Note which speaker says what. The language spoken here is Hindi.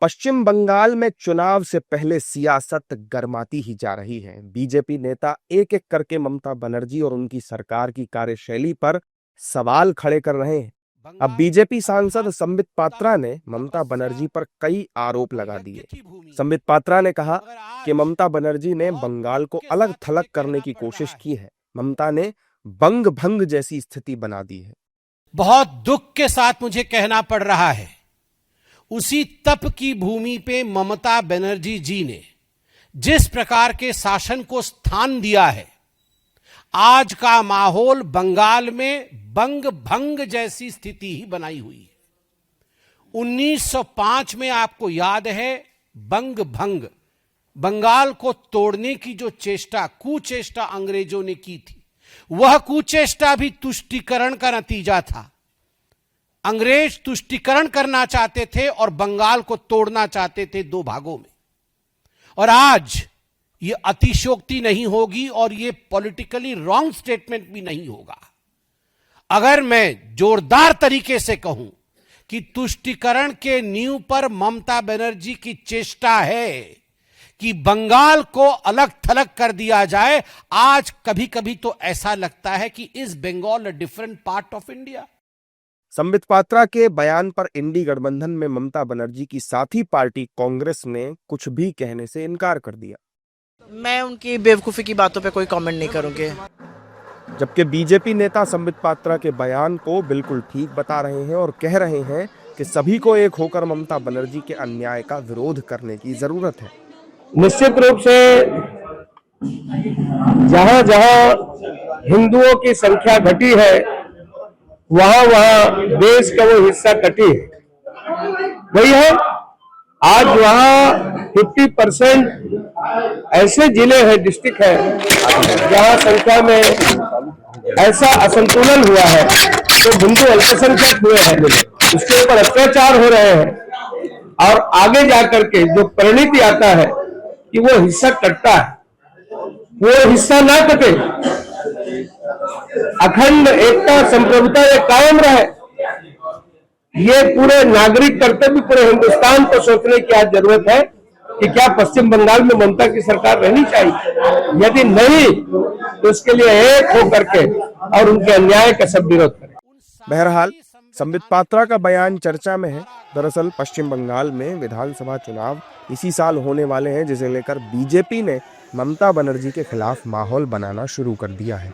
Speaker 1: पश्चिम बंगाल में चुनाव से पहले सियासत गरमाती ही जा रही है। बीजेपी नेता एक एक करके ममता बनर्जी और उनकी सरकार की कार्यशैली पर सवाल खड़े कर रहे हैं। अब बीजेपी सांसद संबित पात्रा ने ममता बनर्जी पर कई आरोप लगा दिए। संबित पात्रा ने कहा कि ममता बनर्जी ने बंगाल को अलग थलग करने की कोशिश की है। ममता ने बंग भंग जैसी स्थिति बना दी है।
Speaker 2: बहुत दुख के साथ मुझे कहना पड़ रहा है, उसी तप की भूमि पे ममता बनर्जी जी ने जिस प्रकार के शासन को स्थान दिया है, आज का माहौल बंगाल में बंग भंग जैसी स्थिति ही बनाई हुई है। 1905 में आपको याद है, बंग भंग बंगाल को तोड़ने की जो चेष्टा कुचेष्टा अंग्रेजों ने की थी, वह कुचेष्टा भी तुष्टीकरण का नतीजा था। अंग्रेज तुष्टीकरण करना चाहते थे और बंगाल को तोड़ना चाहते थे दो भागों में। और आज ये अतिशयोक्ति नहीं होगी और ये पॉलिटिकली रॉन्ग स्टेटमेंट भी नहीं होगा अगर मैं जोरदार तरीके से कहूं कि तुष्टीकरण के नींव पर ममता बनर्जी की चेष्टा है कि बंगाल को अलग थलग कर दिया जाए। आज कभी कभी तो ऐसा लगता है कि is Bengal a different part of India.
Speaker 1: Sambit Patra के बयान पर इंडी गठबंधन में ममता बनर्जी की साथी पार्टी कांग्रेस ने कुछ भी कहने से इनकार कर दिया।
Speaker 3: मैं उनकी बेवकूफी की बातों पे कोई कमेंट नहीं करूंगी।
Speaker 1: जबकि बीजेपी नेता संबित पात्रा के बयान को बिल्कुल ठीक बता रहे हैं और कह रहे हैं कि सभी को एक होकर ममता बनर्जी के अन्याय का विरोध करने की जरूरत है।
Speaker 4: निश्चित रूप से जहां जहां हिंदुओं की संख्या घटी है, वहां वहां देश का वो हिस्सा कटी है। वही है, आज वहां 50% ऐसे जिले हैं, डिस्ट्रिक्ट है, जहां संख्या में ऐसा असंतुलन हुआ है तो हिंदू अल्पसंख्यक हुए हैं, उसके ऊपर अत्याचार हो रहे हैं और आगे जाकर के जो परिणति आता है कि वो हिस्सा कटता है, वो हिस्सा ना कटे, अखंड एकता संप्रभुता ये कायम रहे। ये पूरे नागरिक कर्तव्य पूरे हिंदुस्तान को सोचने की आज जरूरत है कि क्या पश्चिम बंगाल में ममता की सरकार रहनी चाहिए। यदि नहीं तो उसके लिए एक होकर के और उनके अन्याय का सब विरोध करें।
Speaker 1: बहरहाल संबित पात्रा का बयान चर्चा में है। दरअसल पश्चिम बंगाल में विधानसभा चुनाव इसी साल होने वाले हैं, जिसे लेकर बीजेपी ने ममता बनर्जी के खिलाफ माहौल बनाना शुरू कर दिया है।